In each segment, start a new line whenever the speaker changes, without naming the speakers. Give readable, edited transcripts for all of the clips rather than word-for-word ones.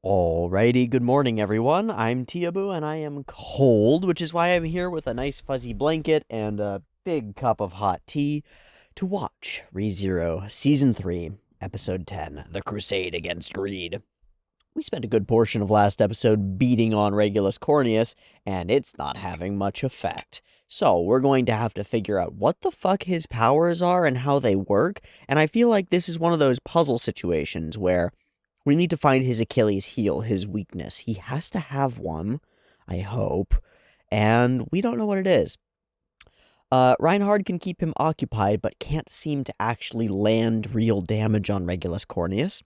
Alrighty, good morning everyone. I'm Teeaboo and I am cold, which is why I'm here with a nice fuzzy blanket and a big cup of hot tea to watch ReZero Season 3, Episode 10, The Crusade Against Greed. We spent a good portion of last episode beating on Regulus Corneus, and it's not having much effect. So we're going to have to figure out what the fuck his powers are and how they work, and I feel like this is one of those puzzle situations where we need to find his Achilles heel, his weakness. He has to have one, I hope, and we don't know what it is. Reinhard can keep him occupied, but can't seem to actually land real damage on Regulus Corneus.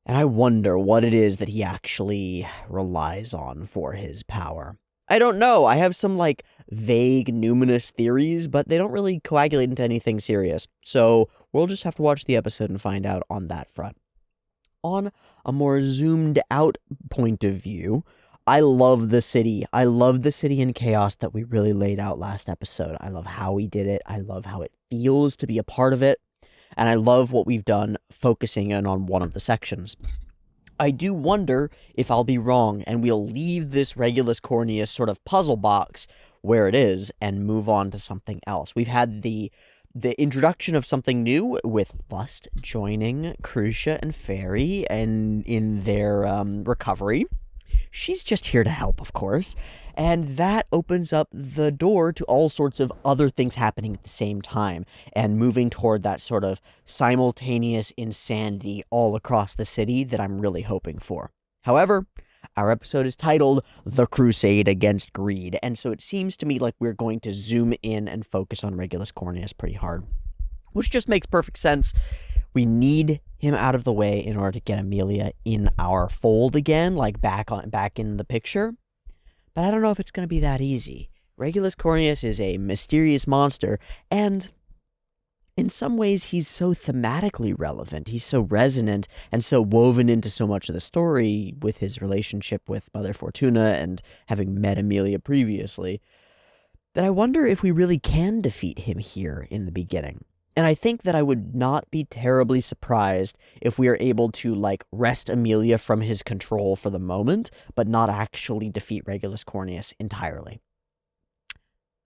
And I wonder what it is that he actually relies on for his power. I don't know. I have some, vague, numinous theories, but they don't really coagulate into anything serious. So we'll just have to watch the episode and find out on that front. On a more zoomed out point of view, I love the city. I love the city in chaos that we really laid out last episode. I love how we did it. I love how it feels to be a part of it. And I love what we've done focusing in on one of the sections. I do wonder if I'll be wrong and we'll leave this Regulus Corneus sort of puzzle box where it is and move on to something else. We've had the introduction of something new with Lust joining Crucia and Fairy and in their recovery. She's just here to help, of course, and that opens up the door to all sorts of other things happening at the same time and moving toward that sort of simultaneous insanity all across the city that I'm really hoping for. However, our episode is titled The Crusade Against Greed, and so it seems to me like we're going to zoom in and focus on Regulus Corneus pretty hard, which just makes perfect sense. We need him out of the way in order to get Amelia in our fold again, back in the picture. But I don't know if it's going to be that easy. Regulus Corneus is a mysterious monster, and in some ways, he's so thematically relevant. He's so resonant and so woven into so much of the story with his relationship with Mother Fortuna and having met Amelia previously, that I wonder if we really can defeat him here in the beginning. And I think that I would not be terribly surprised if we are able to, wrest Amelia from his control for the moment, but not actually defeat Regulus Corneus entirely.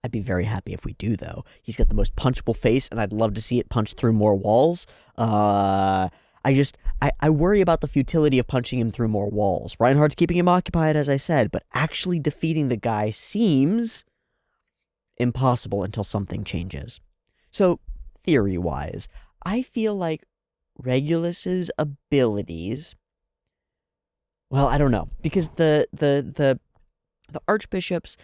I'd be very happy if we do, though. He's got the most punchable face, and I'd love to see it punch through more walls. I worry about the futility of punching him through more walls. Reinhard's keeping him occupied, as I said, but actually defeating the guy seems impossible until something changes. So, theory-wise, I feel like Regulus's abilities... Well, I don't know, because the Archbishops...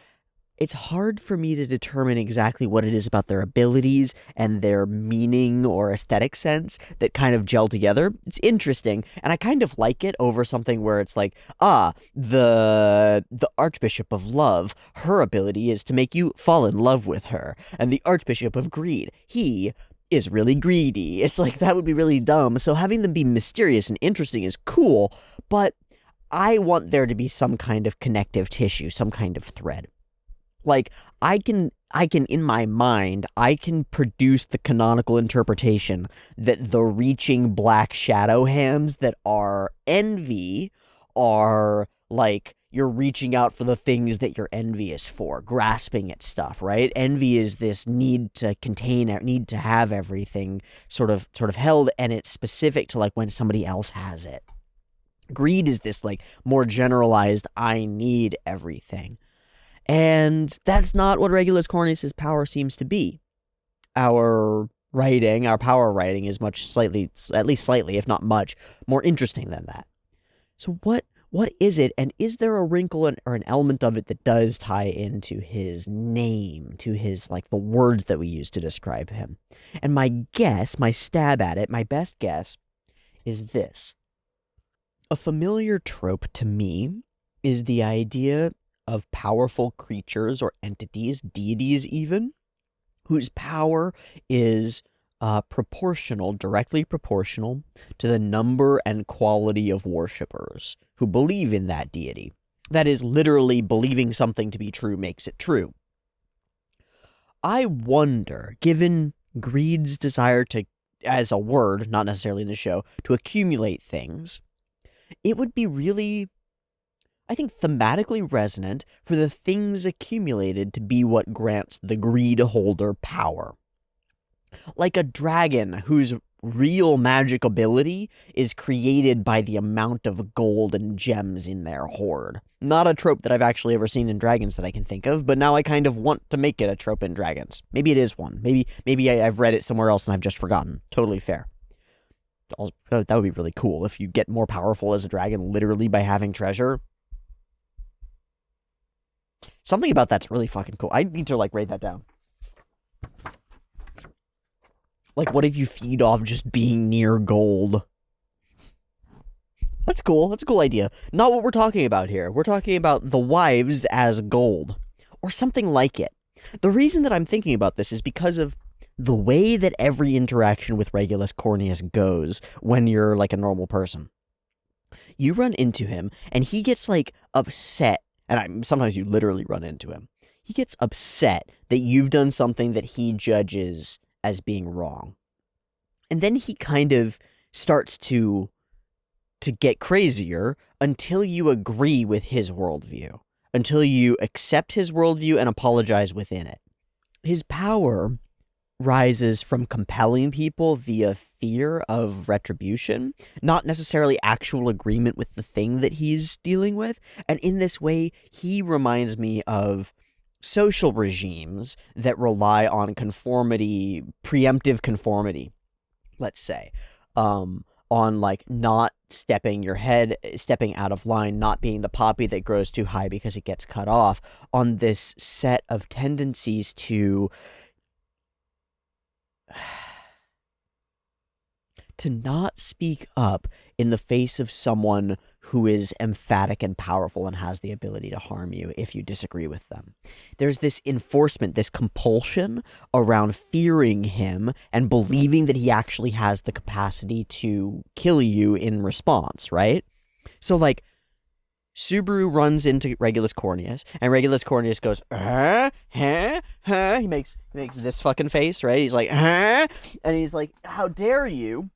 It's hard for me to determine exactly what it is about their abilities and their meaning or aesthetic sense that kind of gel together. It's interesting, and I kind of like it over something where it's like, the Archbishop of Love, her ability is to make you fall in love with her, and the Archbishop of Greed, he is really greedy. It's like, that would be really dumb, so having them be mysterious and interesting is cool, but I want there to be some kind of connective tissue, some kind of thread. I can, in my mind, I can produce the canonical interpretation that the reaching black shadow hands that are envy are, you're reaching out for the things that you're envious for, grasping at stuff, right? Envy is this need to contain, need to have everything sort of held, and it's specific to, when somebody else has it. Greed is this, more generalized, I need everything. And that's not what Regulus Corneus' power seems to be. Our power writing is at least slightly, if not much, more interesting than that. So what is it, and is there a wrinkle or an element of it that does tie into his name, to his, the words that we use to describe him? And my stab at it, my best guess, is this. A familiar trope to me is the idea of powerful creatures or entities, deities even, whose power is directly proportional to the number and quality of worshippers who believe in that deity. That is, literally believing something to be true makes it true. I wonder, given greed's desire to, as a word, not necessarily in the show, to accumulate things, it would be really, I think, thematically resonant for the things accumulated to be what grants the greed holder power. Like a dragon whose real magic ability is created by the amount of gold and gems in their hoard. Not a trope that I've actually ever seen in dragons that I can think of, but now I kind of want to make it a trope in dragons. Maybe it is one. Maybe I've read it somewhere else and I've just forgotten. Totally fair. That would be really cool if you get more powerful as a dragon literally by having treasure. Something about that's really fucking cool. I need to, like, write that down. Like, what if you feed off just being near gold? That's cool. That's a cool idea. Not what we're talking about here. We're talking about the wives as gold. Or something like it. The reason that I'm thinking about this is because of the way that every interaction with Regulus Corneus goes when you're, like, a normal person. You run into him, and he gets, like, upset. And sometimes you literally run into him. He gets upset that you've done something that he judges as being wrong. And then he kind of starts to get crazier until you agree with his worldview, until you accept his worldview and apologize within it. His power rises from compelling people via fear of retribution, not necessarily actual agreement with the thing that he's dealing with. And in this way, he reminds me of social regimes that rely on conformity, preemptive conformity, let's say, on, like, not stepping out of line, not being the poppy that grows too high because it gets cut off, on this set of tendencies to not speak up in the face of someone who is emphatic and powerful and has the ability to harm you if you disagree with them. There's this enforcement, this compulsion around fearing him and believing that he actually has the capacity to kill you in response, right? So, like, Subaru runs into Regulus Corneus, and Regulus Corneus goes, He makes this fucking face, right? He's like, and he's like, how dare you?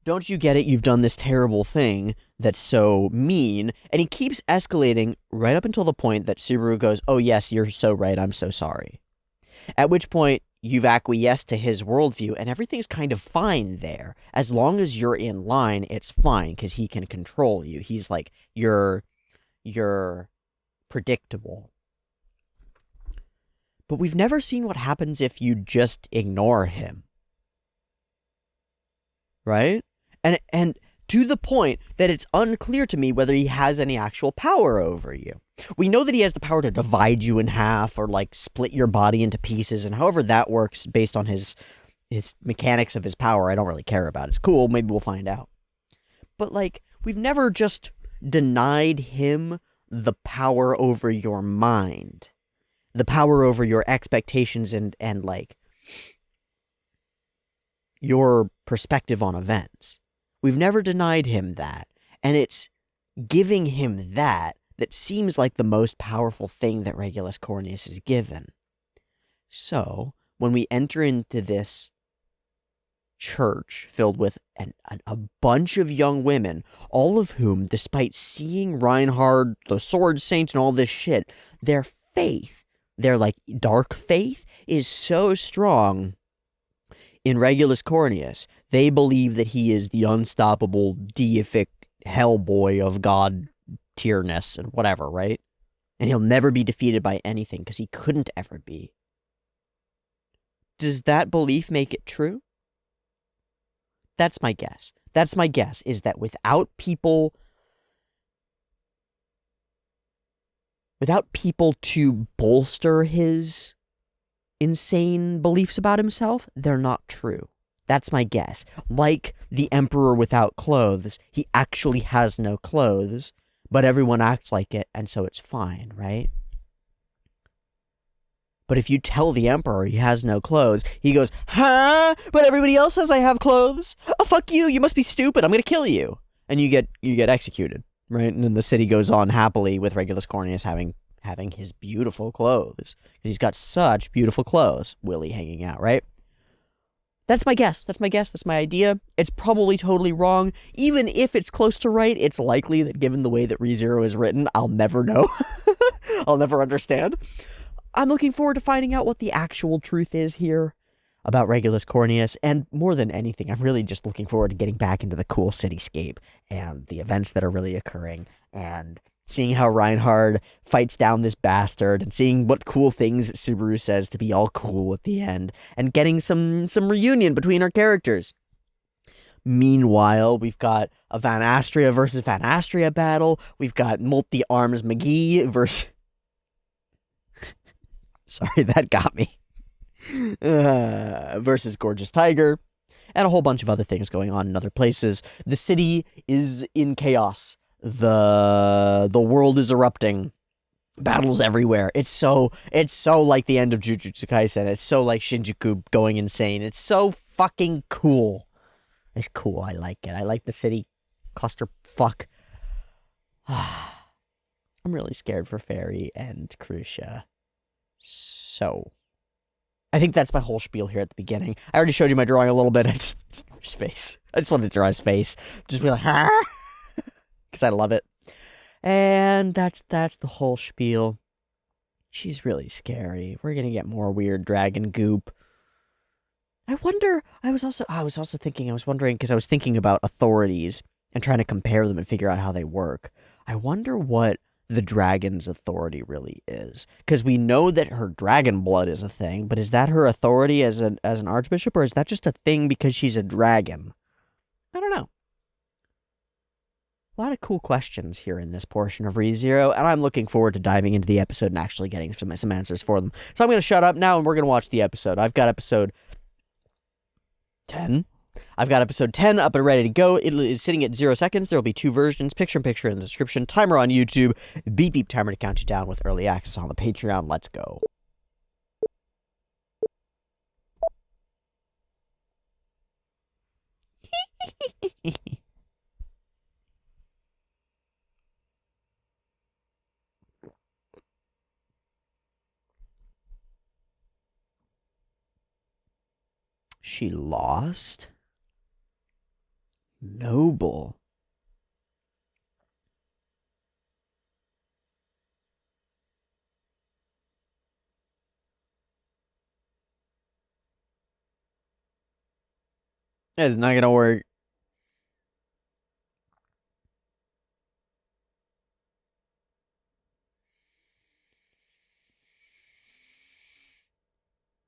Don't you get it? You've done this terrible thing that's so mean. And he keeps escalating right up until the point that Subaru goes, oh yes, you're so right, I'm so sorry. At which point, you've acquiesced to his worldview, and everything's kind of fine there. As long as you're in line, it's fine, because he can control you. He's like, you're predictable. But we've never seen what happens if you just ignore him. Right? And to the point that it's unclear to me whether he has any actual power over you. We know that he has the power to divide you in half or, like, split your body into pieces, and however that works based on his mechanics of his power, I don't really care about. It's cool, maybe we'll find out. But, like, we've never just denied him the power over your mind, the power over your expectations and like, your perspective on events. We've never denied him that, and it's giving him that seems like the most powerful thing that Regulus Corneus is given. So, when we enter into this church filled with a bunch of young women, all of whom, despite seeing Reinhard, the Sword Saint, and all this shit, their faith, their, like, dark faith, is so strong in Regulus Corneus. They believe that he is the unstoppable deific hellboy of god tierness and whatever, right? And he'll never be defeated by anything because he couldn't ever be. Does that belief make it true? That's my guess. That's my guess, is that without people to bolster his insane beliefs about himself, they're not true. That's my guess. Like the emperor without clothes, he actually has no clothes, but everyone acts like it, and so it's fine, right? But if you tell the emperor he has no clothes, he goes, huh? But everybody else says I have clothes. Oh, fuck you. You must be stupid. I'm going to kill you. And you get executed, right? And then the city goes on happily with Regulus Corneus having his beautiful clothes. Because he's got such beautiful clothes. Willie hanging out, right? That's my guess. That's my guess. That's my idea. It's probably totally wrong. Even if it's close to right, it's likely that given the way that ReZero is written, I'll never know. I'll never understand. I'm looking forward to finding out what the actual truth is here about Regulus Corneus, and more than anything, I'm really just looking forward to getting back into the cool cityscape and the events that are really occurring, and seeing how Reinhard fights down this bastard, and seeing what cool things Subaru says to be all cool at the end, and getting some reunion between our characters. Meanwhile, we've got a Van Astria versus Van Astria battle. We've got Multi-Arms McGee versus... Sorry, that got me. Versus Gorgeous Tiger, and a whole bunch of other things going on in other places. The city is in chaos. The world is erupting. Battles everywhere. It's so like the end of Jujutsu Kaisen. It's so like Shinjuku going insane. It's so fucking cool. It's cool. I like it. I like the city clusterfuck. I'm really scared for Fairy and Crucia. So I think that's my whole spiel here at the beginning. I already showed you my drawing a little bit. His face. I just wanted to draw his face. Just be like, ha! Because I love it. And that's the whole spiel. She's really scary. We're gonna get more weird dragon goop. I wonder, I was wondering, because I was thinking about authorities and trying to compare them and figure out how they work. I wonder what the dragon's authority really is, because we know that her dragon blood is a thing, but is that her authority as an archbishop, or is that just a thing because she's a dragon? I don't know. A lot of cool questions here in this portion of ReZero, and I'm looking forward to diving into the episode and actually getting some answers for them. So I'm going to shut up now, and we're going to watch the episode. I've got episode 10. I've got episode 10 up and ready to go. It is sitting at 0 seconds. There will be 2 versions, picture-in-picture in the description, timer on YouTube, beep-beep timer to count you down with early access on the Patreon. Let's go. She lost? Noble. It's not gonna work.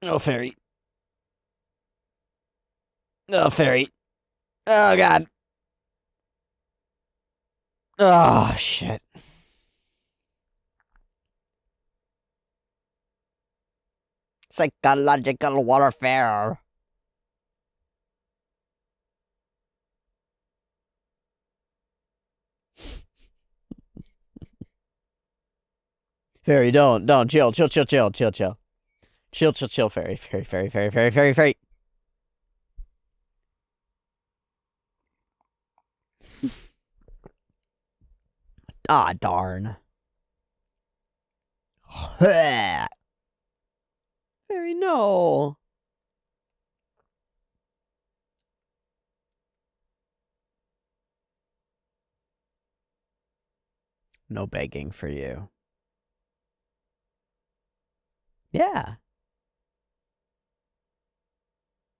Oh, fairy. Oh, fairy. Oh, God. Oh, shit. Psychological warfare. Fairy, don't. Chill, fairy. Fairy. Ah, darn. Fairy, no. No begging for you. Yeah.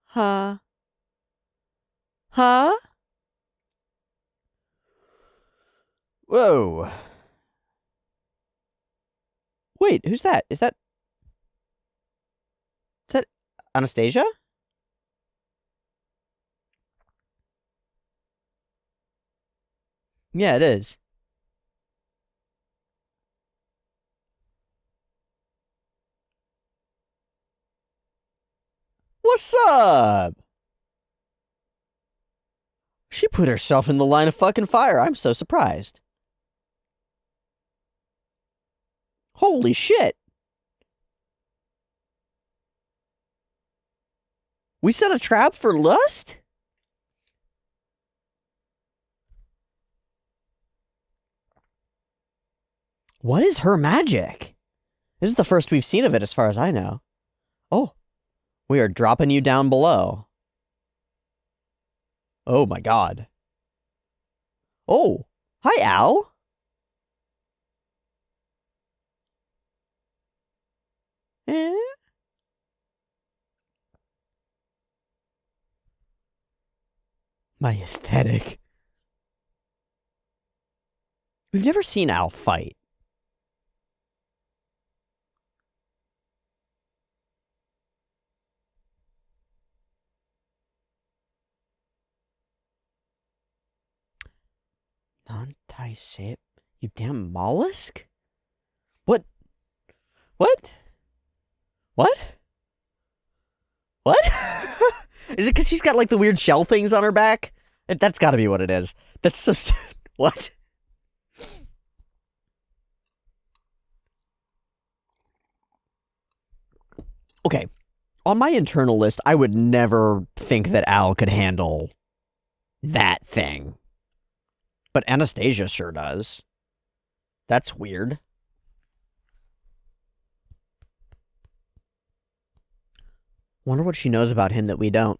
Huh? Whoa. Wait, who's that? Is that Anastasia? Yeah, it is. What's up? She put herself in the line of fucking fire. I'm so surprised. Holy shit. We set a trap for lust? What is her magic? This is the first we've seen of it as far as I know. Oh, we are dropping you down below. Oh my god. Oh, hi, Al. Eh? My aesthetic. We've never seen Al fight. Non-Type, you damn mollusk? What? What? What? What? Is it because she's got like the weird shell things on her back? That's gotta be what it is. That's so. What? Okay. On my internal list, I would never think that Al could handle that thing. But Anastasia sure does. That's weird. Wonder what she knows about him that we don't.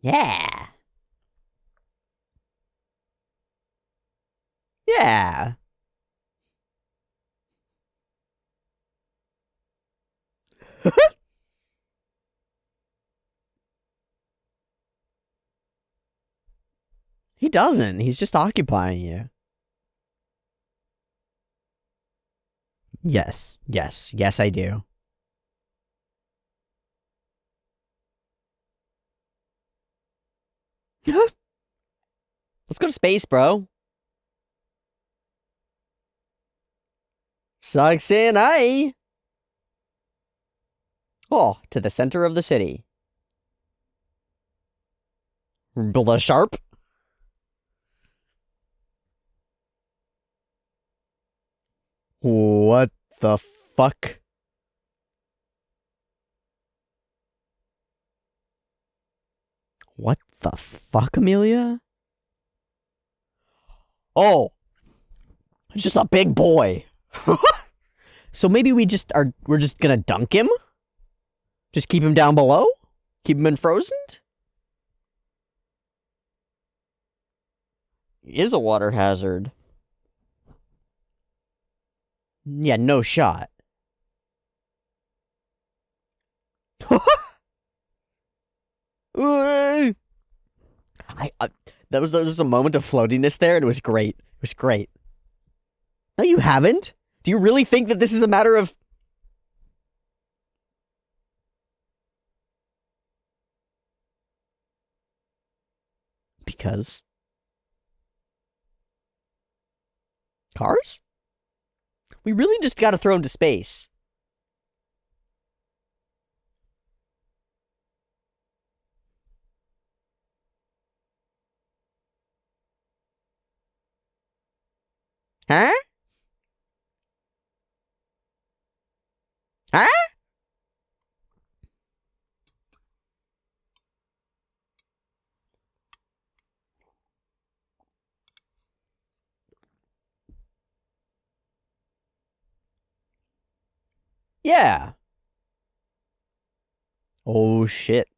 Yeah. Yeah. He doesn't. He's just occupying you. Yes. Yes. Yes, I do. Let's go to space, bro. Sucks in, aye. Oh, to the center of the city. Build a sharp. What the fuck? What the fuck, Amelia? Oh, it's just a big boy. So maybe we're just gonna dunk him? Just keep him down below? Keep him in frozen? He is a water hazard. Yeah, no shot. I, there was a moment of floatiness there, and it was great. It was great. No, you haven't. Do you really think that this is a matter of... Because? Cars? We really just gotta throw him to space. Huh? Huh? Yeah. Oh, shit.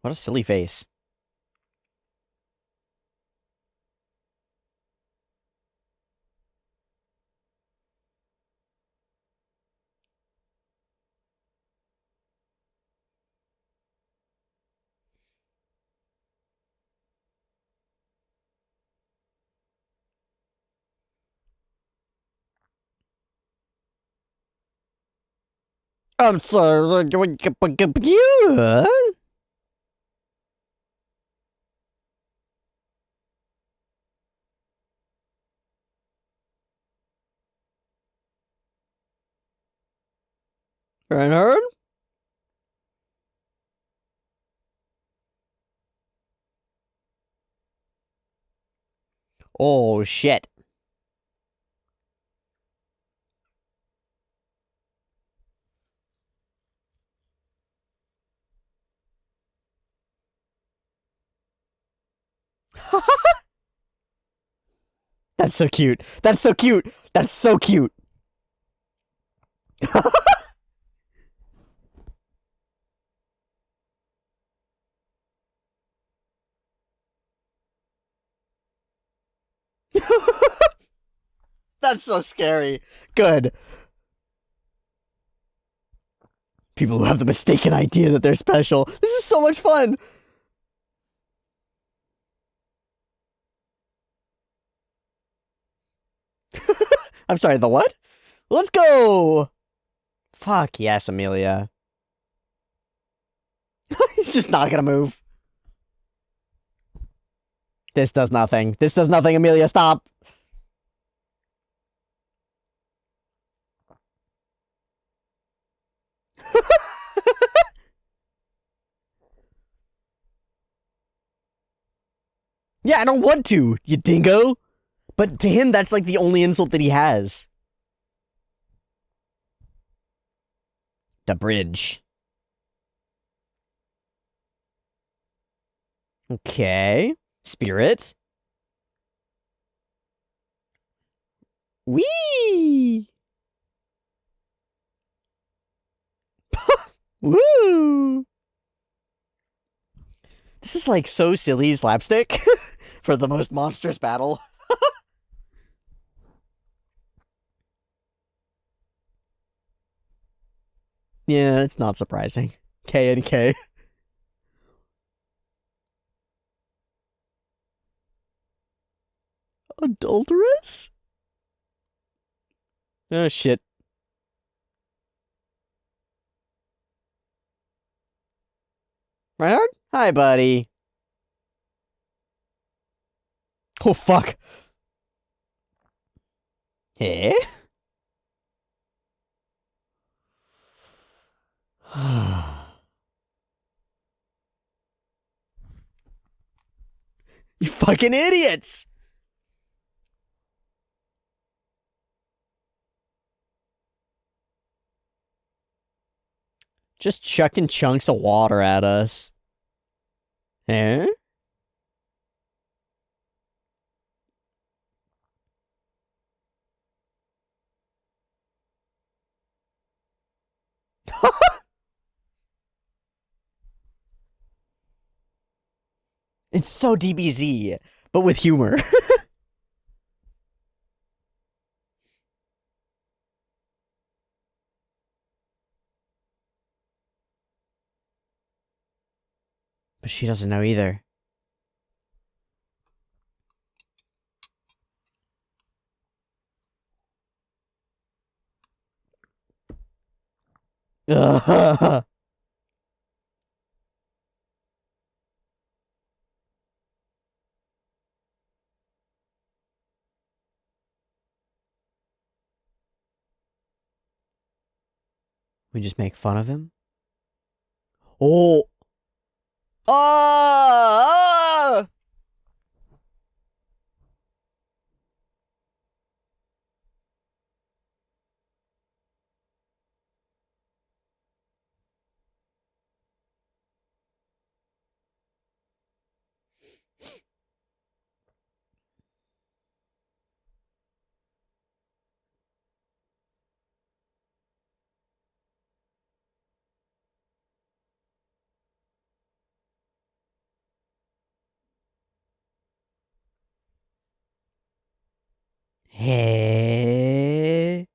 What a silly face. I'm sorry. Reinhard? Oh, shit. That's so cute. That's so cute. That's so cute. That's so scary. Good. People who have the mistaken idea that they're special. This is so much fun. I'm sorry, the what? Let's go! Fuck yes, Amelia. He's just not gonna move. This does nothing. This does nothing, Amelia, stop! Yeah, I don't want to, you dingo! But to him, that's like the only insult that he has. The bridge. Okay. Spirit. Whee! Woo! This is like so silly slapstick for the most monstrous battle. Yeah, it's not surprising. K and K. Adulteress? Oh, shit. Reinhard? Hi, buddy. Oh, fuck. Eh? You fucking idiots! Just chucking chunks of water at us. Eh? It's so DBZ, but with humor. But she doesn't know either. We just make fun of him? Oh! Ah! Hey.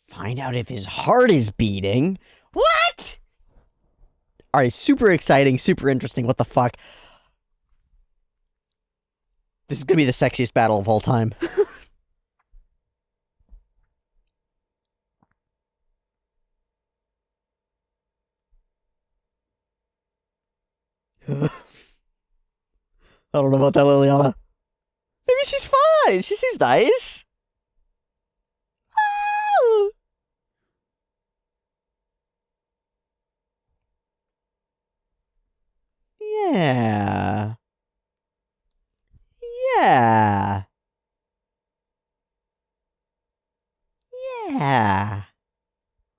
Find out if his heart is beating. What? Alright, super exciting, super interesting. What the fuck? This is gonna be the sexiest battle of all time. I don't know about that, Liliana. Maybe she's fine. She seems nice. Oh. Yeah. Yeah. Yeah.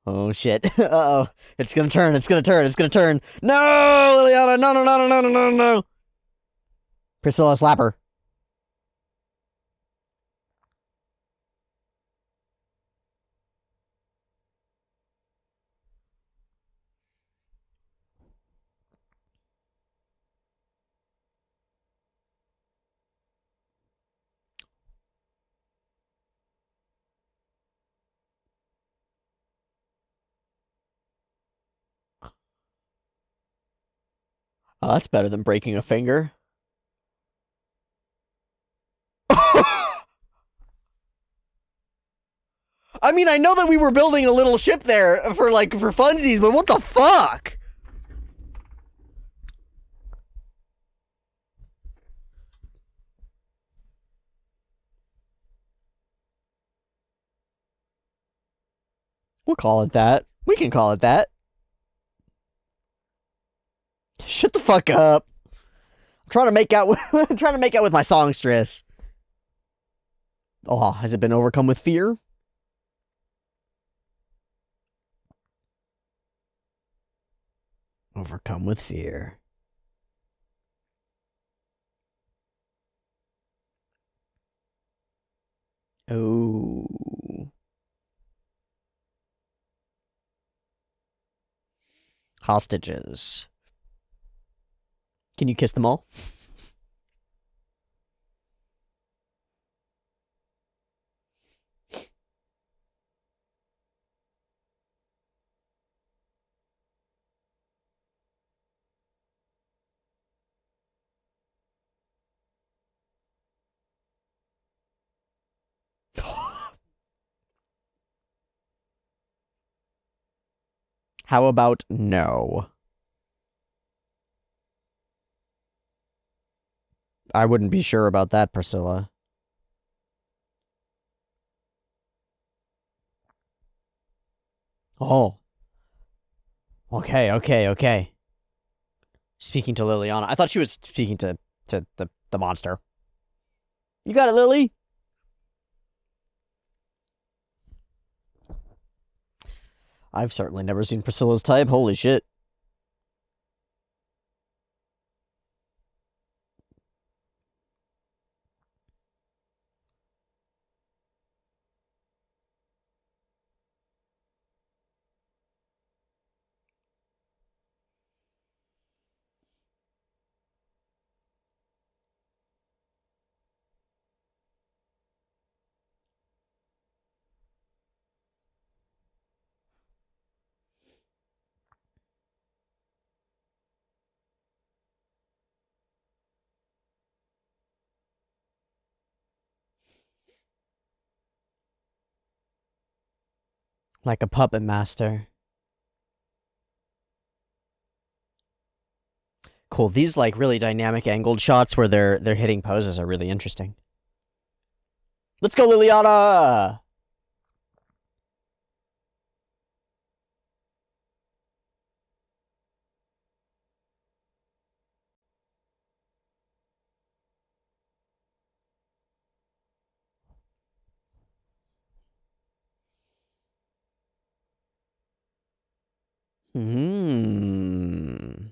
Oh shit. Uh-oh. It's gonna turn, it's gonna turn, it's gonna turn. No, Liliana, no, no, no, no, no, no, no, no. Priscilla, slap her. Oh, that's better than breaking a finger. I mean, I know that we were building a little ship there for funsies, but what the fuck? We'll call it that. We can call it that. Shut the fuck up. I'm trying to make out with my songstress. Oh, has it been overcome with fear? Overcome with fear. Oh. Hostages. Can you kiss them all? How about no? I wouldn't be sure about that, Priscilla. Oh. Okay, okay, okay. Speaking to Liliana. I thought she was speaking to the monster. You got it, Lily? I've certainly never seen Priscilla's type. Holy shit. Like a puppet master. Cool. These really dynamic angled shots where they're hitting poses are really interesting. Let's go, Liliana! Hmm.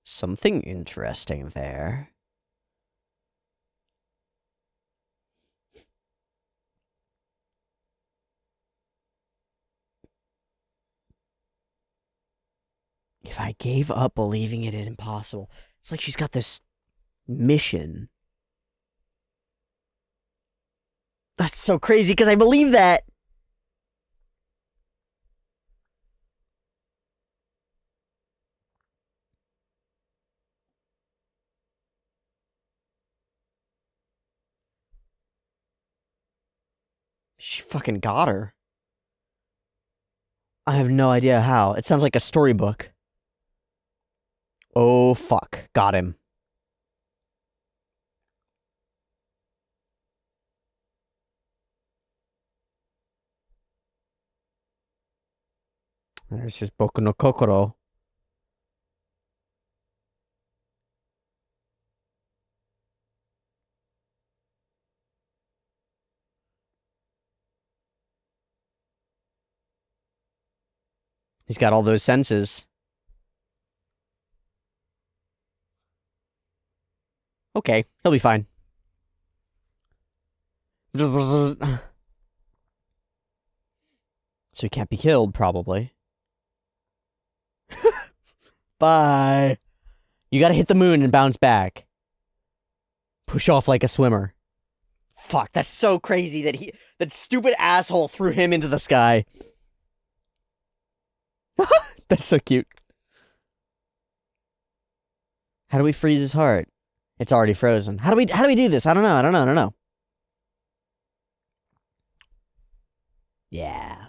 Something interesting there. If I gave up believing it impossible, it's like she's got this mission. That's so crazy because I believe that. Fucking got her. I have no idea how. It sounds like a storybook. Oh, fuck. Got him. There's his Boku no Kokoro. He's got all those senses. Okay, he'll be fine. So he can't be killed, probably. Bye. You gotta hit the moon and bounce back. Push off like a swimmer. Fuck, that's so crazy that stupid asshole threw him into the sky. That's so cute. How do we freeze his heart? It's already frozen. How do we do this? I don't know. Yeah.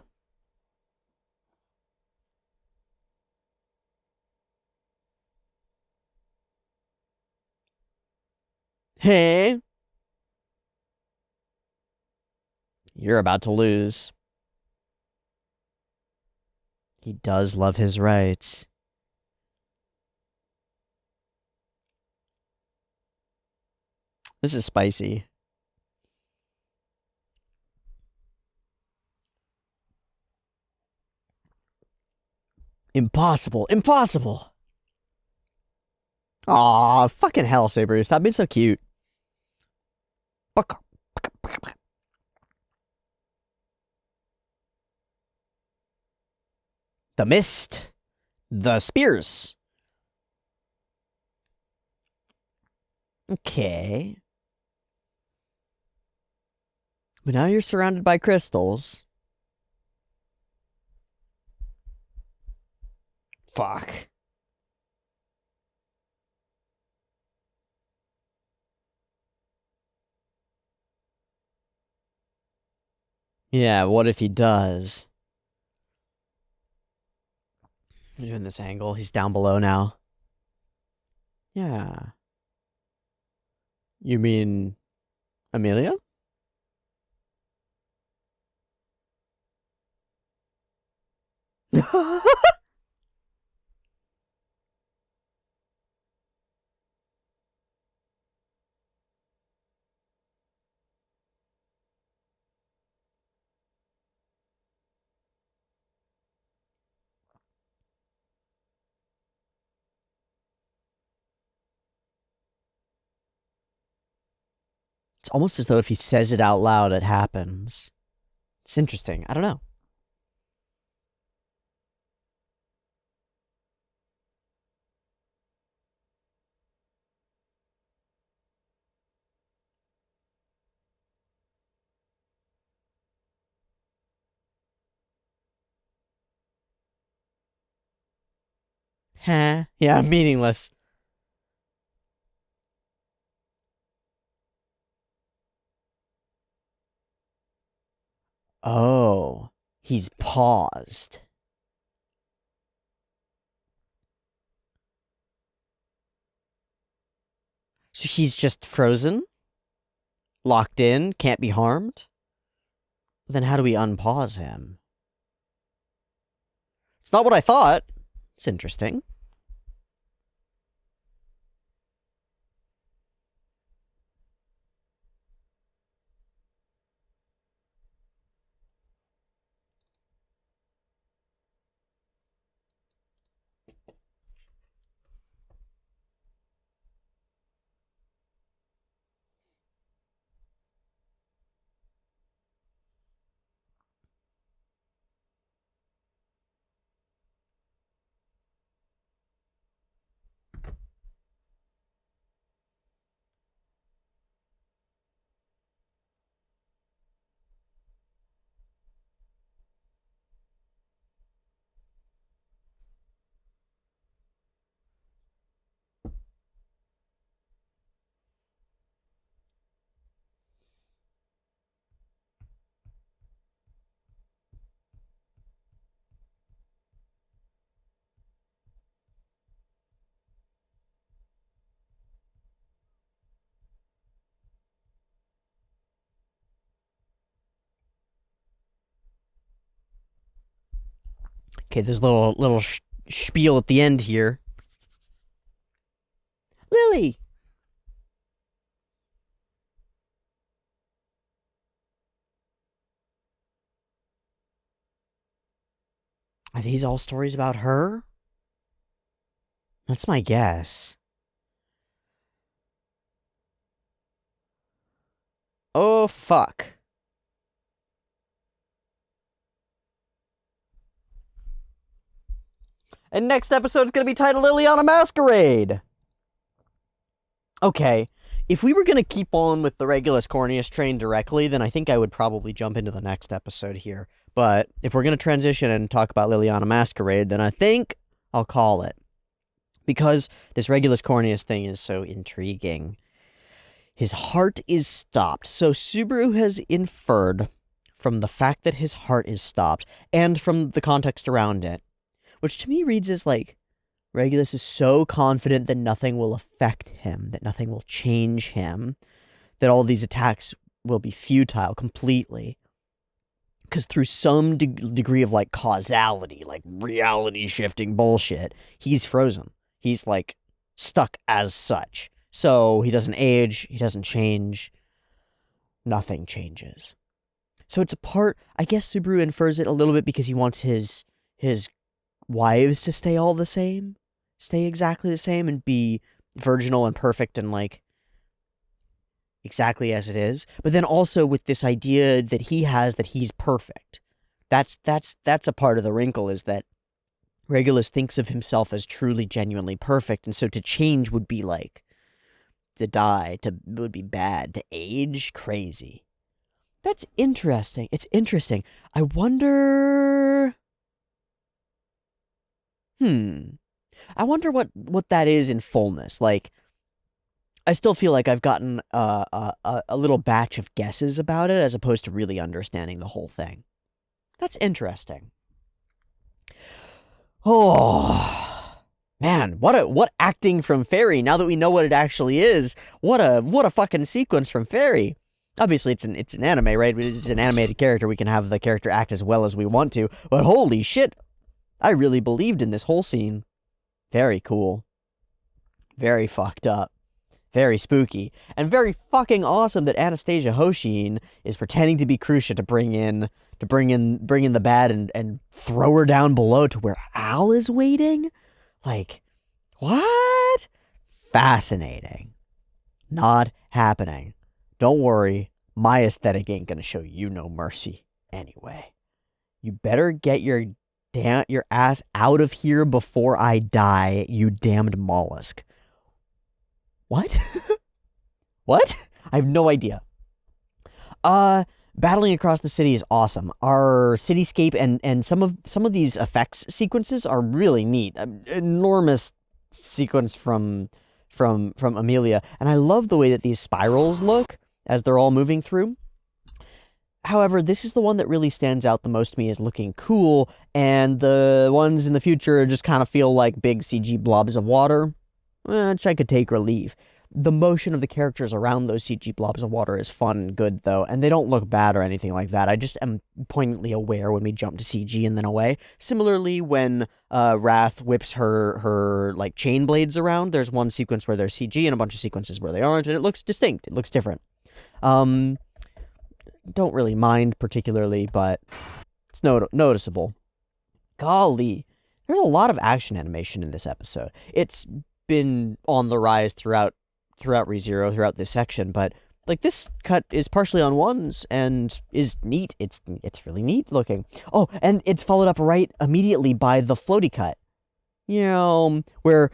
Hey. You're about to lose. He does love his rights. This is spicy. Impossible. Impossible. Aw, fucking hell, Subaru. Stop being so cute. The mist. The spears. Okay. But now you're surrounded by crystals. Fuck. Yeah, what if he does? You're doing this angle. He's down below now. Yeah. You mean Amelia? It's almost as though if he says it out loud, it happens. It's interesting. I don't know. Huh? Yeah, meaningless. Oh, he's paused. So he's just frozen? Locked in? Can't be harmed? Then how do we unpause him? It's not what I thought. It's interesting. Okay, there's a little spiel at the end here. Lily! Are these all stories about her? That's my guess. Oh, fuck. And next episode's gonna be titled Liliana Masquerade! Okay, if we were gonna keep on with the Regulus Corneus train directly, then I think I would probably jump into the next episode here. But if we're gonna transition and talk about Liliana Masquerade, then I think I'll call it. Because this Regulus Corneus thing is so intriguing. His heart is stopped. So Subaru has inferred from the fact that his heart is stopped, and from the context around it, which to me reads as like, Regulus is so confident that nothing will affect him, that nothing will change him, that all these attacks will be futile completely. Because through some degree of like causality, like reality shifting bullshit, he's frozen. He's like stuck as such. So he doesn't age, he doesn't change, nothing changes. So it's a part, I guess Subaru infers it a little bit because he wants his wives to stay all the same, stay exactly the same, and be virginal and perfect and like exactly as it is. But then also with this idea that he has that he's perfect. That's a part of the wrinkle, is that Regulus thinks of himself as truly, genuinely perfect, and so to change would be like to die, would be bad, to age, crazy. That's interesting. It's interesting. I wonder. I wonder what that is in fullness. Like, I still feel like I've gotten a little batch of guesses about it as opposed to really understanding the whole thing. That's interesting. Oh, man, what acting from Fairy, now that we know what it actually is. What a fucking sequence from Fairy. Obviously, it's an anime, right? It's an animated character. We can have the character act as well as we want to. But holy shit, I really believed in this whole scene. Very cool. Very fucked up. Very spooky. And very fucking awesome that Anastasia Hoshin is pretending to be Crucia to bring in the bad and throw her down below to where Al is waiting? Like, what? Fascinating. Not happening. Don't worry, my aesthetic ain't gonna show you no mercy anyway. You better get your ass out of here before I die, you damned mollusk. What? What? I have no idea. Battling across the city is awesome. Our cityscape and some of these effects sequences are really neat. Enormous sequence from Amelia, and I love the way that these spirals look as they're all moving through. However, this is the one that really stands out the most to me as looking cool, and the ones in the future just kind of feel like big CG blobs of water, which I could take or leave. The motion of the characters around those CG blobs of water is fun and good, though, and they don't look bad or anything like that. I just am poignantly aware when we jump to CG and then away. Similarly, when Wrath whips her like chain blades around, there's one sequence where there's CG and a bunch of sequences where they aren't, and it looks distinct. It looks different. Don't really mind particularly, but it's noticeable. Golly, there's a lot of action animation in this episode. It's been on the rise throughout ReZero, throughout this section, but like this cut is partially on ones and is neat. It's really neat looking. Oh, and it's followed up right immediately by the floaty cut. You know, where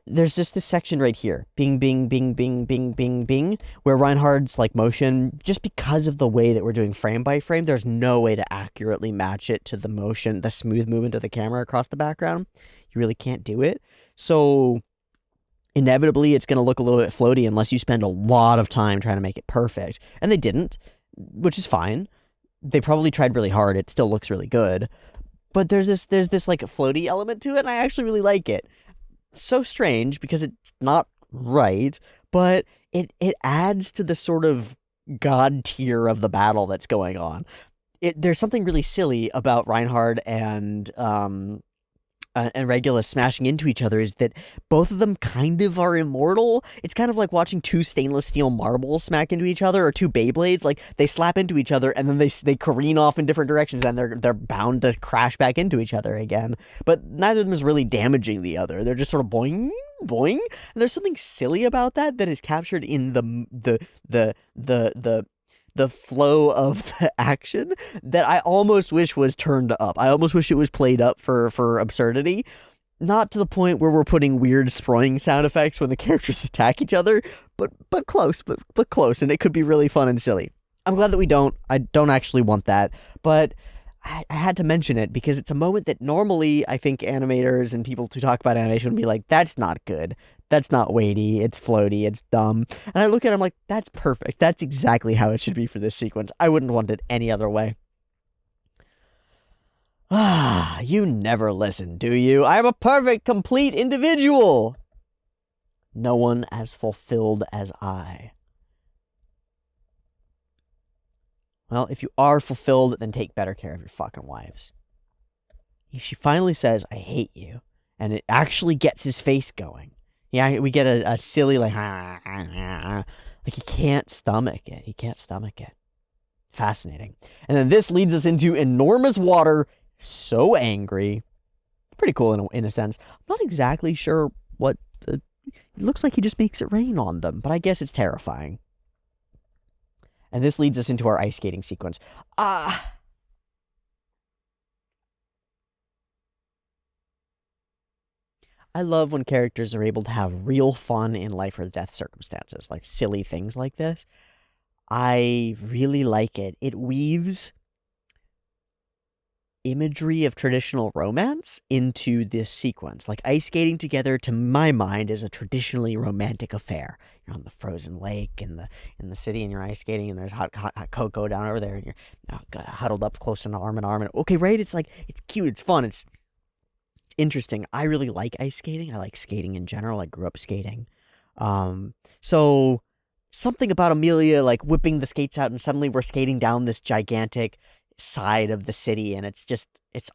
there's just this section right here, bing, bing, bing, bing, bing, bing, bing, where Reinhard's like motion, just because of the way that we're doing frame by frame, there's no way to accurately match it to the motion, the smooth movement of the camera across the background. You really can't do it. So inevitably, it's going to look a little bit floaty unless you spend a lot of time trying to make it perfect. And they didn't, which is fine. They probably tried really hard. It still looks really good. But there's this like floaty element to it, and I actually really like it. So strange because it's not right, but it adds to the sort of god tier of the battle that's going on. there's something really silly about Reinhard and Regulus smashing into each other, is that both of them kind of are immortal. It's kind of like watching two stainless steel marbles smack into each other, or two Beyblades. Like, they slap into each other and then they careen off in different directions, and they're bound to crash back into each other again. But neither of them is really damaging the other. They're just sort of boing, boing. And there's something silly about that is captured in the flow of the action that I almost wish was turned up. I almost wish it was played up for absurdity. Not to the point where we're putting weird sproing sound effects when the characters attack each other, but close, but close, and it could be really fun and silly. I'm glad that we don't. I don't actually want that, but I had to mention it because it's a moment that normally I think animators and people who talk about animation would be like, that's not good. That's not weighty, it's floaty, it's dumb. And I look at it, I'm like, that's perfect. That's exactly how it should be for this sequence. I wouldn't want it any other way. Ah, you never listen, do you? I am a perfect, complete individual. No one as fulfilled as I. Well, if you are fulfilled, then take better care of your fucking wives. She finally says, I hate you. And it actually gets his face going. Yeah, we get a silly, like he can't stomach it. He can't stomach it. Fascinating. And then this leads us into enormous water. So angry. Pretty cool in a sense. I'm not exactly sure what it looks like he just makes it rain on them, but I guess it's terrifying. And this leads us into our ice skating sequence. I love when characters are able to have real fun in life or death circumstances, like silly things like this. I really like it. It weaves imagery of traditional romance into this sequence. Like, ice skating together, to my mind, is a traditionally romantic affair. You're on the frozen lake in the city and you're ice skating, and there's hot cocoa down over there, and you're huddled up close and arm in arm. And okay, right? It's like, it's cute, it's fun, it's interesting. I really like ice skating. I like skating in general. I grew up skating. So something about Amelia, like, whipping the skates out, and suddenly we're skating down this gigantic side of the city, and it's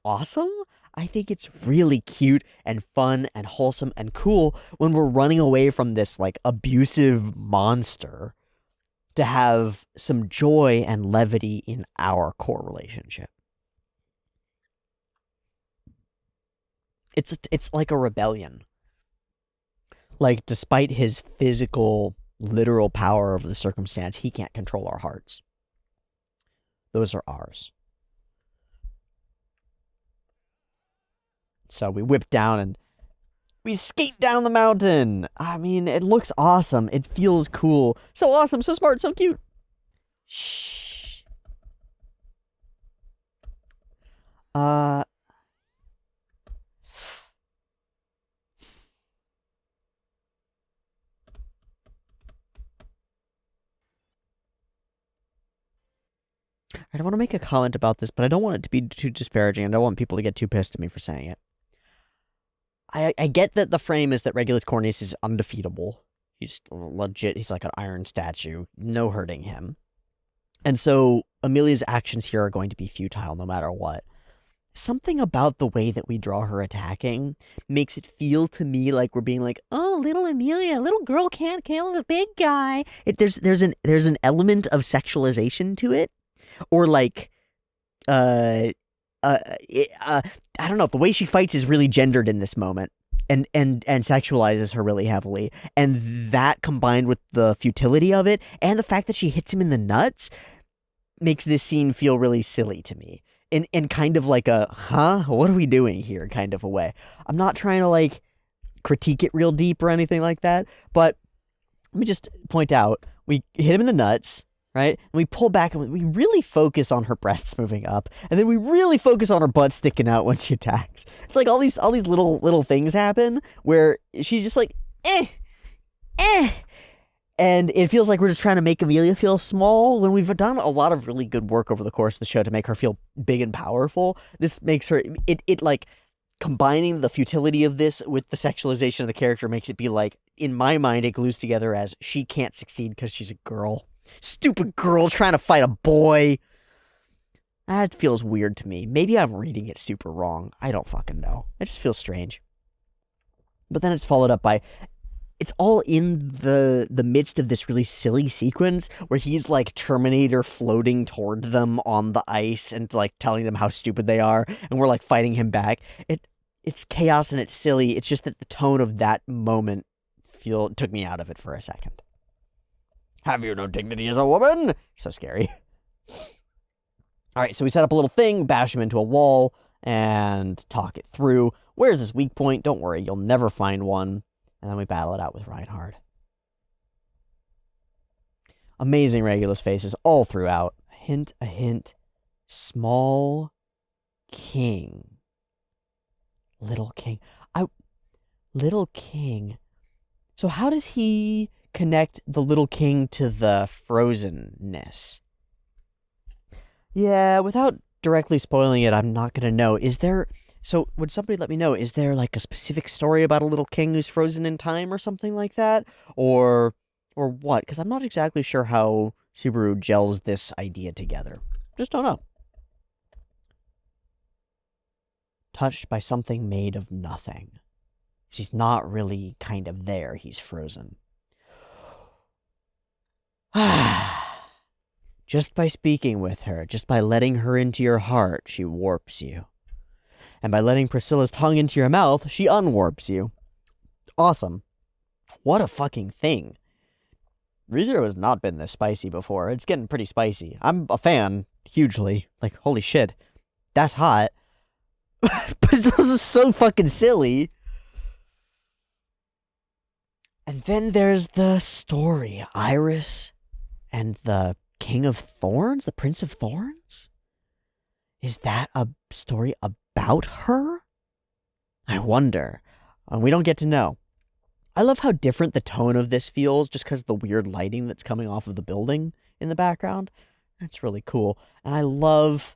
awesome. I think it's really cute and fun and wholesome and cool when we're running away from this, like, abusive monster, to have some joy and levity in our core relationship. It's like a rebellion. Like, despite his physical, literal power over the circumstance, he can't control our hearts. Those are ours. So we whip down and we skate down the mountain. I mean, it looks awesome. It feels cool. So awesome, so smart, so cute. Shh. I want to make a comment about this, but I don't want it to be too disparaging. I don't want people to get too pissed at me for saying it. I get that the frame is that Regulus Cornelius is undefeatable. He's legit. He's like an iron statue. No hurting him. And so Amelia's actions here are going to be futile no matter what. Something about the way that we draw her attacking makes it feel to me like we're being like, oh, little Amelia, little girl can't kill the big guy. There's an element of sexualization to it. Or like, I don't know. The way she fights is really gendered in this moment, and sexualizes her really heavily. And that, combined with the futility of it, and the fact that she hits him in the nuts, makes this scene feel really silly to me. In kind of like a, huh? What are we doing here kind of a way. I'm not trying to, like, critique it real deep or anything like that, but let me just point out, we hit him in the nuts, right? And we pull back and we really focus on her breasts moving up. And then we really focus on her butt sticking out when she attacks. It's like all these little things happen where she's just like, eh. And it feels like we're just trying to make Amelia feel small when we've done a lot of really good work over the course of the show to make her feel big and powerful. This makes her, it like, combining the futility of this with the sexualization of the character makes it be like, in my mind, it glues together as she can't succeed because she's a girl. Stupid girl trying to fight a boy. That feels weird to me. Maybe I'm reading it super wrong. I don't fucking know. It just feels strange. But then it's followed up by, it's all in the midst of this really silly sequence where he's like Terminator floating toward them on the ice and like telling them how stupid they are, and we're like fighting him back. It's chaos and it's silly. It's just that the tone of that moment took me out of it for a second. Have you no dignity as a woman? So scary. All right, so we set up a little thing, bash him into a wall, and talk it through. Where's this weak point? Don't worry, you'll never find one. And then we battle it out with Reinhard. Amazing Regulus faces all throughout. A hint. Small king. Little king. Little king. So how does he connect the little king to the frozenness? Yeah, without directly spoiling it, I'm not going to know. So would somebody let me know, is there like a specific story about a little king who's frozen in time or something like that? Or what? Because I'm not exactly sure how Subaru gels this idea together. Just don't know. Touched by something made of nothing. He's not really kind of there. He's frozen. Just by speaking with her, just by letting her into your heart, she warps you. And by letting Priscilla's tongue into your mouth, she unwarps you. Awesome. What a fucking thing. ReZero has not been this spicy before. It's getting pretty spicy. I'm a fan, hugely. Like, holy shit. That's hot. But it's also so fucking silly. And then there's the story. Iris and the King of Thorns? The Prince of Thorns? Is that a story about her? I wonder. We don't get to know. I love how different the tone of this feels just because of the weird lighting that's coming off of the building in the background. That's really cool. And I love...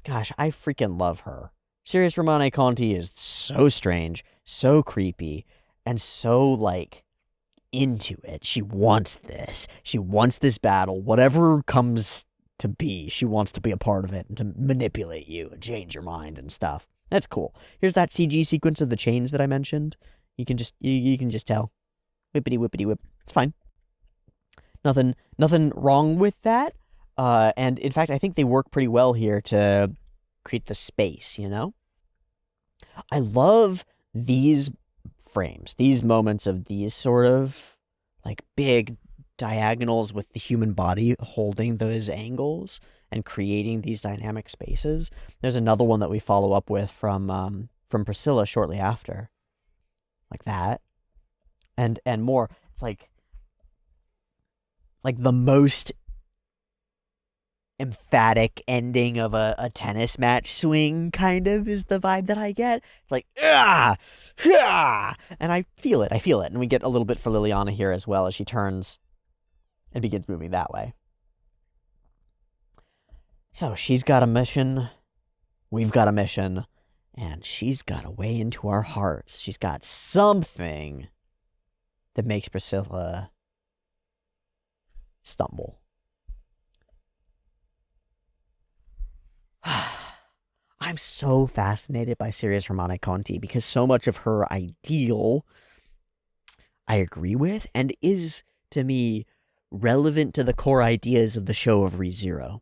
Gosh, I freaking love her. Sirius Romane Conti is so strange, so creepy, and so, like, into it. She wants this. She wants this battle. Whatever comes to be, she wants to be a part of it and to manipulate you and change your mind and stuff. That's cool. Here's that CG sequence of the chains that I mentioned. You can just tell. Whippity whippity whip. It's fine. Nothing wrong with that. And in fact, I think they work pretty well here to create the space, you know? I love these frames, these moments of these sort of like big diagonals with the human body holding those angles and creating these dynamic spaces. There's another one that we follow up with from Priscilla shortly after. Like that. And more. It's like the most emphatic ending of a tennis match swing, kind of, is the vibe that I get. It's like, ah, ah, and I feel it. And we get a little bit for Liliana here as well as she turns and begins moving that way. So she's got a mission, we've got a mission, and she's got a way into our hearts. She's got something that makes Priscilla stumble. I'm so fascinated by Sirius Romane Conti because so much of her ideal I agree with and is, to me, relevant to the core ideas of the show of ReZero.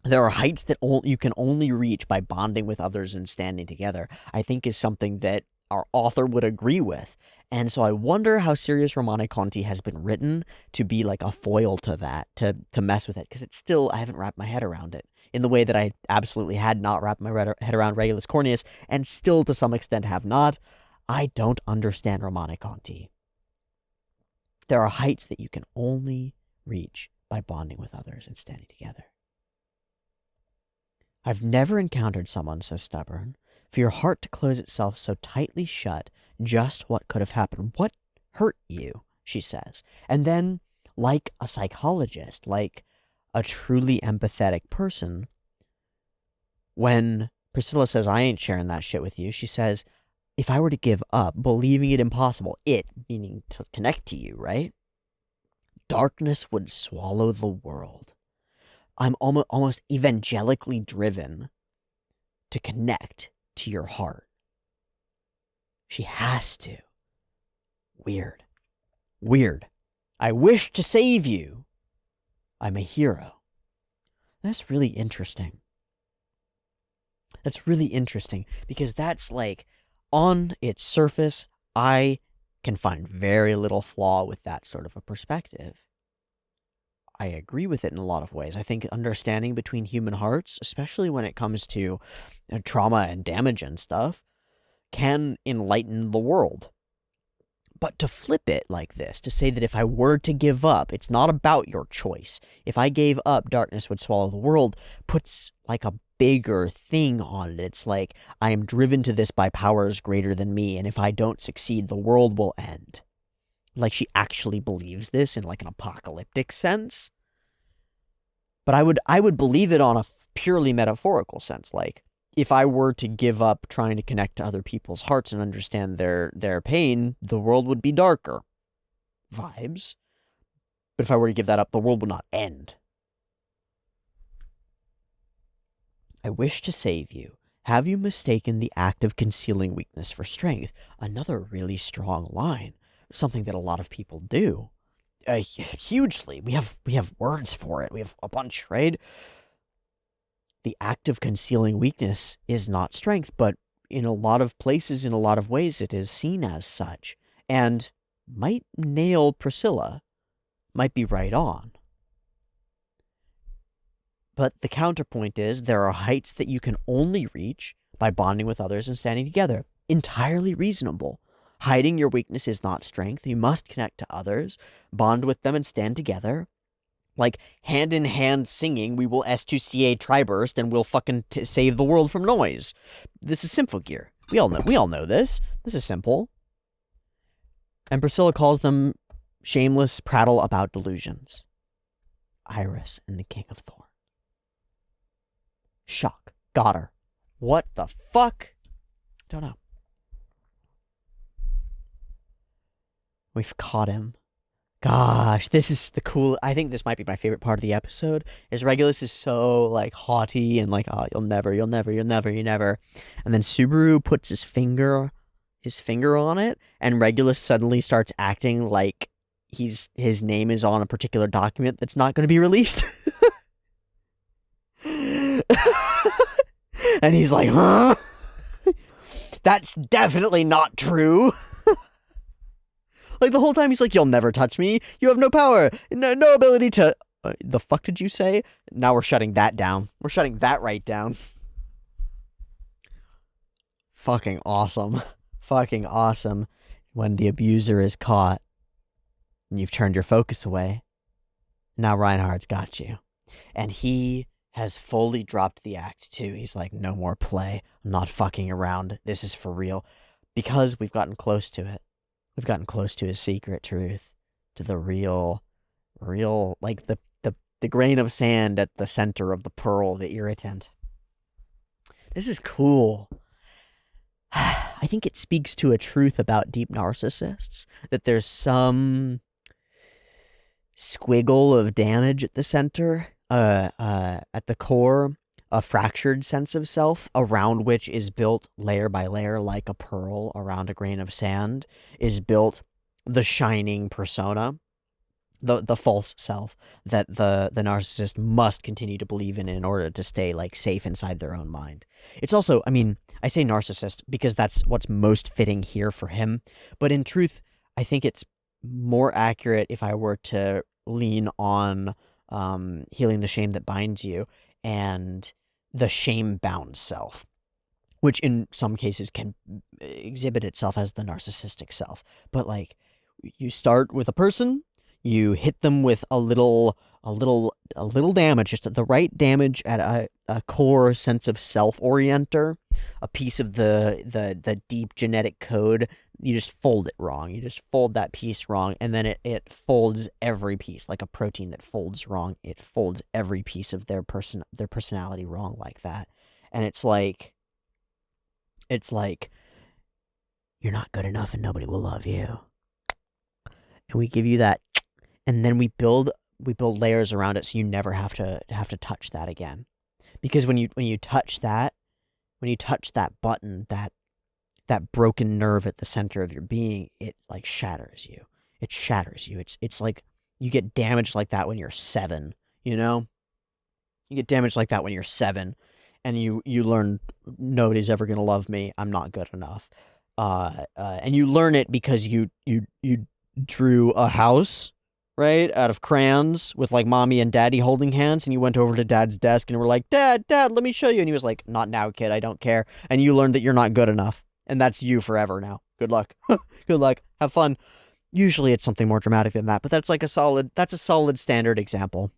There are heights that you can only reach by bonding with others and standing together, I think is something that our author would agree with. And so I wonder how Sirius Romane Conti has been written to be like a foil to that, to mess with it, because it's still, I haven't wrapped my head around it in the way that I absolutely had not wrapped my head around Regulus Corneus, and still to some extent have not. I don't understand Romane Conti. There are heights that you can only reach by bonding with others and standing together. I've never encountered someone so stubborn. For your heart to close itself so tightly shut, just what could have happened? What hurt you? She says. And then, like a psychologist, like a truly empathetic person, when Priscilla says, I ain't sharing that shit with you, she says, if I were to give up, believing it impossible, it, meaning to connect to you, right? Darkness would swallow the world. I'm almost evangelically driven to connect to your heart. She has to. Weird. Weird. I wish to save you. I'm a hero. That's really interesting. That's really interesting because that's like, on its surface, I can find very little flaw with that sort of a perspective. I agree with it in a lot of ways. I think understanding between human hearts, especially when it comes to trauma and damage and stuff, can enlighten the world. But to flip it like this, to say that if I were to give up, it's not about your choice. If I gave up, darkness would swallow the world, puts like a bigger thing on it. It's like, I am driven to this by powers greater than me, and if I don't succeed, the world will end. Like she actually believes this in like an apocalyptic sense. But I would believe it on a purely metaphorical sense. Like, if I were to give up trying to connect to other people's hearts and understand their pain, the world would be darker. Vibes. But if I were to give that up, the world would not end. I wish to save you. Have you mistaken the act of concealing weakness for strength? Another really strong line. Something that a lot of people do. Hugely. We have words for it. We have a bunch, right? The act of concealing weakness is not strength, but in a lot of places, in a lot of ways, it is seen as such. And might nail Priscilla. Might be right on. But the counterpoint is, there are heights that you can only reach by bonding with others and standing together. Entirely reasonable. Hiding your weakness is not strength. You must connect to others, bond with them, and stand together. Like, hand-in-hand singing, we will S2CA Triburst, and we'll fucking save the world from noise. This is simple gear. We all know this. This is simple. And Priscilla calls them shameless prattle about delusions. Iris and the King of Thorns. Shock. Got her. What the fuck? Don't know. We've caught him. Gosh, this is the cool. I think this might be my favorite part of the episode. Is Regulus is so like haughty and like, oh, you'll never. And then Subaru puts his finger on it, and Regulus suddenly starts acting like his name is on a particular document that's not going to be released. And he's like, huh? That's definitely not true. Like, the whole time he's like, you'll never touch me. You have no power. No ability to... the fuck did you say? Now we're shutting that down. We're shutting that right down. Fucking awesome. Fucking awesome. When the abuser is caught and you've turned your focus away, now Reinhard's got you. And he has fully dropped the act, too. He's like, no more play. I'm not fucking around. This is for real. Because we've gotten close to it. We've gotten close to his secret truth, to the real, like the grain of sand at the center of the pearl, the irritant. This is cool. I think it speaks to a truth about deep narcissists, that there's some squiggle of damage at the center, at the core, a fractured sense of self around which is built layer by layer, like a pearl around a grain of sand, is built the shining persona, the false self that the narcissist must continue to believe in order to stay like safe inside their own mind. It's also, I mean, I say narcissist because that's what's most fitting here for him, but in truth, I think it's more accurate if I were to lean on healing the shame that binds you and the shame-bound self, which in some cases can exhibit itself as the narcissistic self. But like, you start with a person, you hit them with a little damage, just the right damage at a core sense of self-orienter, a piece of the deep genetic code. You just fold it wrong. You just fold that piece wrong, and then it folds every piece, like a protein that folds wrong. It folds every piece of their personality wrong like that. And it's like you're not good enough and nobody will love you. And we give you that, and then we build layers around it so you never have to touch that again. Because when you touch that button, that broken nerve at the center of your being, it like shatters you. It shatters you. It's like you get damaged like that when you're 7, you know? You get damaged like that when you're 7 and you learn nobody's ever going to love me. I'm not good enough. And you learn it because you drew a house, right, out of crayons with like mommy and daddy holding hands, and you went over to dad's desk and were like, Dad, let me show you. And he was like, not now, kid, I don't care. And you learned that you're not good enough. And that's you forever now. Good luck. Good luck. Have fun. Usually it's something more dramatic than that, but that's a solid standard example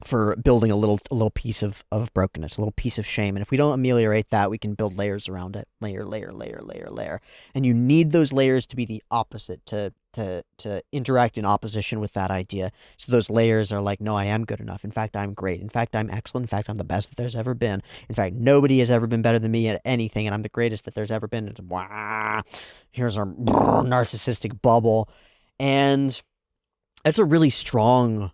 for building a little piece of brokenness, a little piece of shame. And if we don't ameliorate that, we can build layers around it. Layer. And you need those layers to be the opposite, to interact in opposition with that idea. So those layers are like, no, I am good enough. In fact, I'm great. In fact, I'm excellent. In fact, I'm the best that there's ever been. In fact, nobody has ever been better than me at anything, and I'm the greatest that there's ever been. And here's our narcissistic bubble. And it's a really strong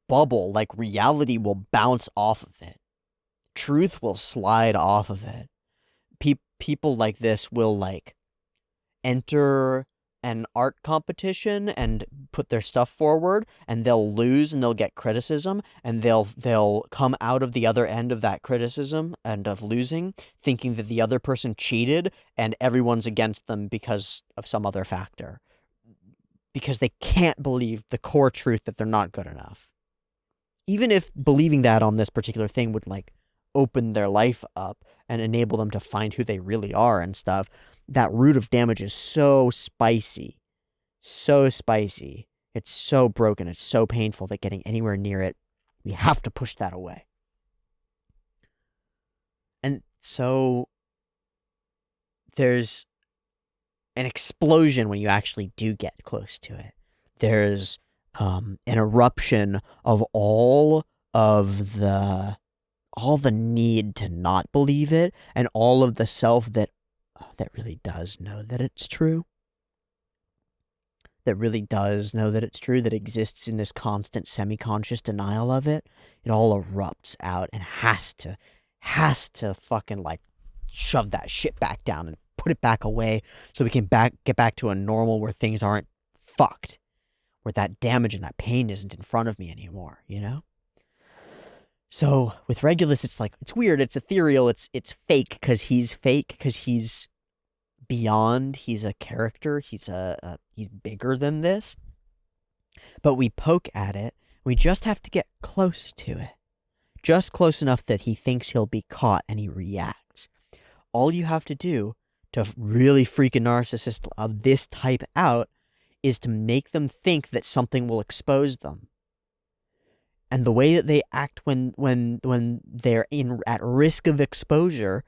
bubble. Like, reality will bounce off of it. Truth will slide off of it. People like this will like enter an art competition and put their stuff forward, and they'll lose and they'll get criticism, and they'll come out of the other end of that criticism and of losing thinking that the other person cheated and everyone's against them because of some other factor, because they can't believe the core truth that they're not good enough. Even if believing that on this particular thing would like open their life up and enable them to find who they really are and stuff, that root of damage is so spicy. So spicy. It's so broken. It's so painful that getting anywhere near it, we have to push that away. And so there's an explosion when you actually do get close to it. There's an eruption of all the need to not believe it, and all of the self that really does know that it's true. That really does know that it's true, that exists in this constant semi-conscious denial of it. It all erupts out and has to fucking like shove that shit back down and put it back away so we can get back to a normal where things aren't fucked, where that damage and that pain isn't in front of me anymore, you know? So with Regulus, it's like, it's weird, it's ethereal, it's fake because he's beyond, he's a character, he's bigger than this. But we poke at it, we just have to get close to it. Just close enough that he thinks he'll be caught and he reacts. All you have to do to really freak a narcissist of this type out is to make them think that something will expose them. And the way that they act when they're at risk of exposure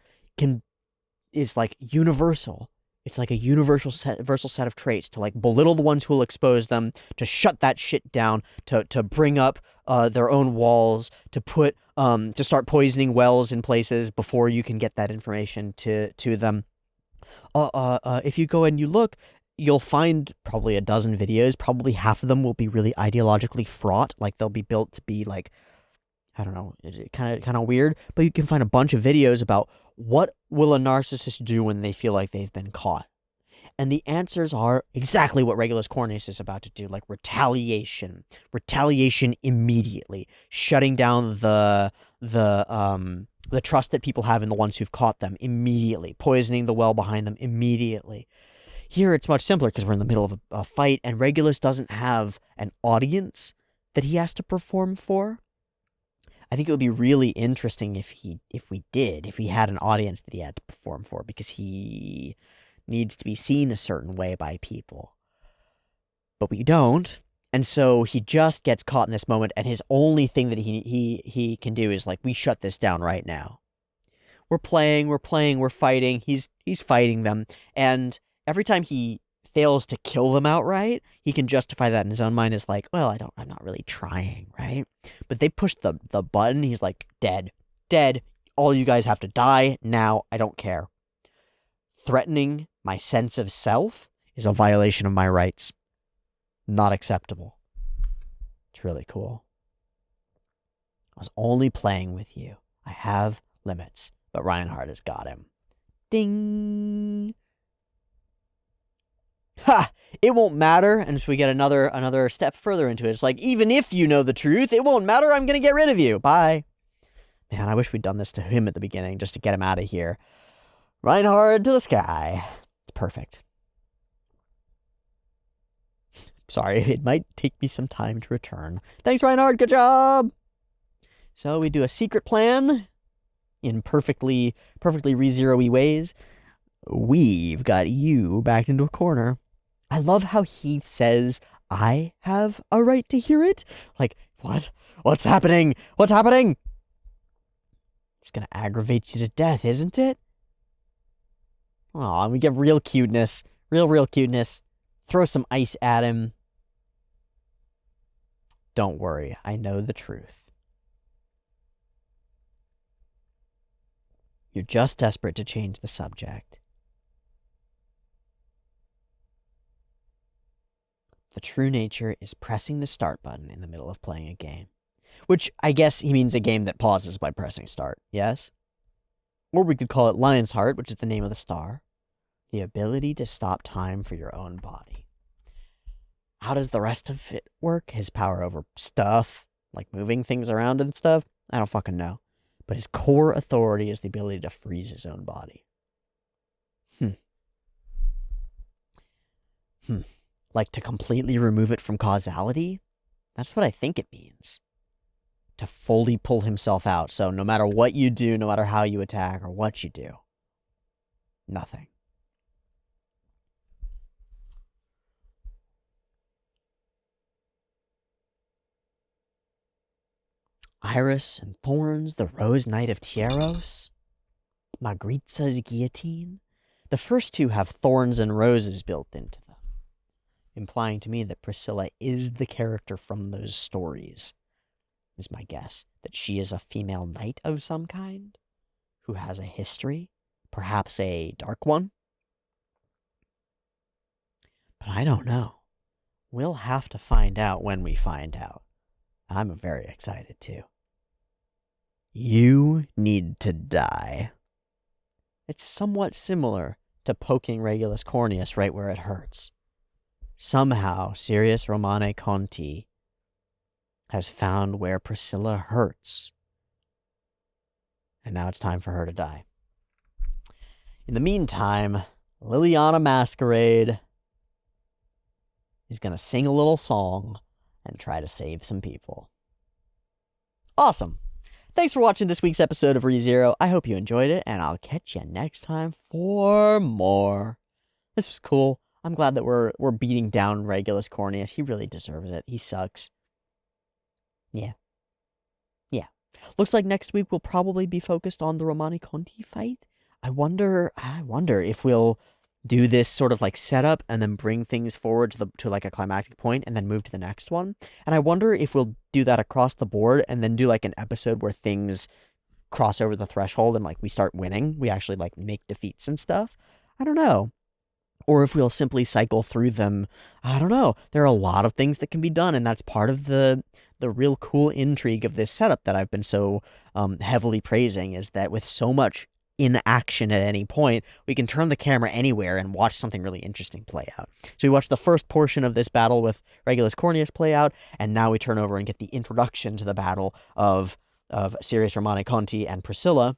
is like universal. It's like a universal set of traits to like belittle the ones who will expose them, to shut that shit down, to bring up their own walls, to start poisoning wells in places before you can get that information to them. If you go and you look, you'll find probably a dozen videos. Probably half of them will be really ideologically fraught. Like they'll be built to be like, I don't know, kind of weird. But you can find a bunch of videos about what will a narcissist do when they feel like they've been caught. And the answers are exactly what Regulus Cornus is about to do, like retaliation immediately, shutting down the trust that people have in the ones who've caught them immediately, poisoning the well behind them immediately. Here it's much simpler because we're in the middle of a fight, and Regulus doesn't have an audience that he has to perform for. I think it would be really interesting if he had an audience that he had to perform for, because he needs to be seen a certain way by people. But we don't, and so he just gets caught in this moment, and his only thing that he can do is like, we shut this down right now. We're fighting, he's fighting them, and every time he fails to kill them outright, he can justify that in his own mind as like, well, I'm not really trying, right? But they push the button, he's like, dead, all you guys have to die now, I don't care. Threatening my sense of self is a violation of my rights. Not acceptable. It's really cool. I was only playing with you. I have limits, but Reinhard has got him. Ding! Ha! It won't matter. And so we get another step further into it. It's like, even if you know the truth, it won't matter. I'm going to get rid of you. Bye. Man, I wish we'd done this to him at the beginning just to get him out of here. Reinhard to the sky. It's perfect. Sorry, it might take me some time to return. Thanks, Reinhard. Good job. So we do a secret plan in perfectly re-zero-y ways. We've got you backed into a corner. I love how he says, I have a right to hear it. Like, what? What's happening? What's happening? It's gonna aggravate you to death, isn't it? Aw, we get real cuteness. Real cuteness. Throw some ice at him. Don't worry, I know the truth. You're just desperate to change the subject. The true nature is pressing the start button in the middle of playing a game. Which, I guess he means a game that pauses by pressing start, yes? Or we could call it Lion's Heart, which is the name of the star. The ability to stop time for your own body. How does the rest of it work? His power over stuff, like moving things around and stuff? I don't fucking know. But his core authority is the ability to freeze his own body. Like to completely remove it from causality? That's what I think it means. To fully pull himself out. So no matter what you do, no matter how you attack or what you do, nothing. Iris and Thorns, the Rose Knight of Tieros, Magritsa's Guillotine. The first two have thorns and roses built into them, implying to me that Priscilla is the character from those stories, is my guess. That she is a female knight of some kind, who has a history, perhaps a dark one. But I don't know. We'll have to find out when we find out. I'm very excited too. You need to die. It's somewhat similar to poking Regulus corneus right where it hurts. Somehow, Sirius Romane Conti has found where Priscilla hurts. And now it's time for her to die. In the meantime, Liliana Masquerade is going to sing a little song and try to save some people. Awesome. Thanks for watching this week's episode of ReZero. I hope you enjoyed it, and I'll catch you next time for more. This was cool. I'm glad that we're beating down Regulus corneus. He really deserves it. He sucks. Yeah. Looks like next week we'll probably be focused on the Romani Conti fight. I wonder if we'll do this sort of like setup and then bring things forward to like a climactic point and then move to the next one. And I wonder if we'll do that across the board and then do like an episode where things cross over the threshold and like we start winning. We actually like make defeats and stuff. I don't know. Or if we'll simply cycle through them. I don't know. There are a lot of things that can be done, and that's part of the real cool intrigue of this setup that I've been so heavily praising, is that with so much in action at any point, we can turn the camera anywhere and watch something really interesting play out. So we watched the first portion of this battle with Regulus corneus play out, and now we turn over and get the introduction to the battle of Sirius Romane Conti and Priscilla.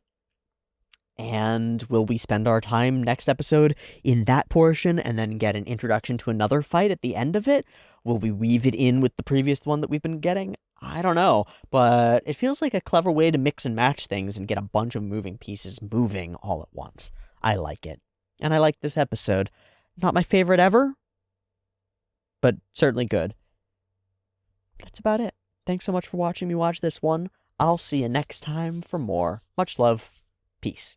And will we spend our time next episode in that portion and then get an introduction to another fight at the end of it? Will we weave it in with the previous one that we've been getting? I don't know, but it feels like a clever way to mix and match things and get a bunch of moving pieces moving all at once. I like it. And I like this episode. Not my favorite ever, but certainly good. That's about it. Thanks so much for watching me watch this one. I'll see you next time for more. Much love. Peace.